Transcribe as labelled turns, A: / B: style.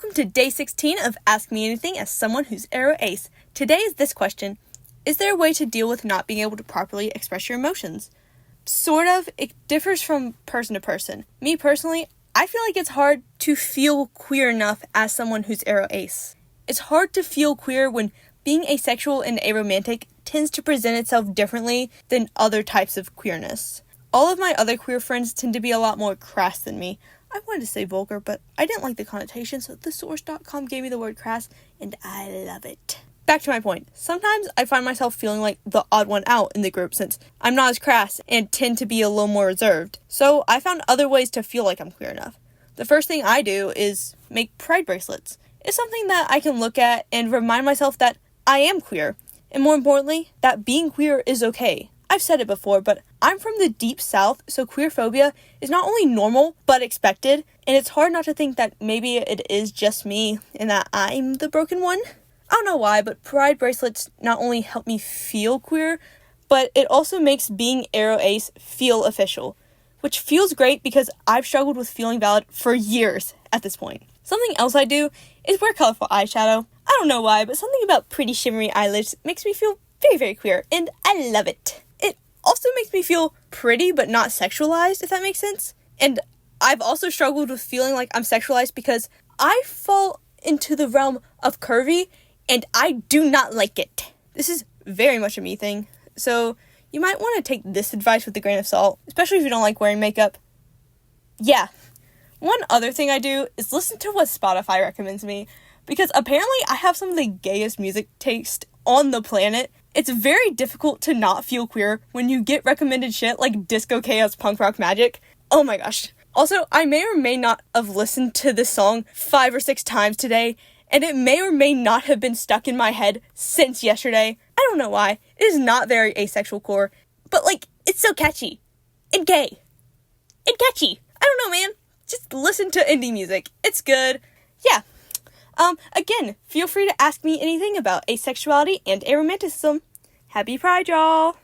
A: welcome to day 16 of Ask Me Anything as someone who's aro ace. Today is this question: is there a way to deal with not being able to properly express your emotions? Sort of. It differs from person to person. Me personally, I feel like it's hard to feel queer enough as someone who's aro ace. It's hard to feel queer when being asexual and aromantic tends to present itself differently than other types of queerness. All of my other queer friends tend to be a lot more crass than me. I wanted to say vulgar, but I didn't like the connotation, so thesource.com gave me the word crass, and I love it. Back to my point. Sometimes I find myself feeling like the odd one out in the group since I'm not as crass and tend to be a little more reserved. So I found other ways to feel like I'm queer enough. The first thing I do is make pride bracelets. It's something that I can look at and remind myself that I am queer, and more importantly, that being queer is okay. I've said it before, but I'm from the deep south, so queerphobia is not only normal, but expected, and it's hard not to think that maybe it is just me, and that I'm the broken one. I don't know why, but pride bracelets not only help me feel queer, but it also makes being aro ace feel official, which feels great because I've struggled with feeling valid for years at this point. Something else I do is wear colorful eyeshadow. I don't know why, but something about pretty shimmery eyelids makes me feel very, very queer, and I love it. It also makes me feel pretty but not sexualized, if that makes sense. And I've also struggled with feeling like I'm sexualized because I fall into the realm of curvy, and I do not like it. This is very much a me thing, so you might want to take this advice with a grain of salt, especially if you don't like wearing makeup. Yeah. One other thing I do is listen to what Spotify recommends me, because apparently I have some of the gayest music taste on the planet. It's very difficult to not feel queer when you get recommended shit like Disco Chaos Punk Rock Magic. Oh my gosh. Also, I may or may not have listened to this song 5 or 6 times today, and it may or may not have been stuck in my head since yesterday. I don't know why. It is not very asexual core, but it's so catchy. And gay. And catchy. I don't know, man. Just listen to indie music. It's good. Yeah. Again, feel free to ask me anything about asexuality and aromanticism. Happy Pride, y'all!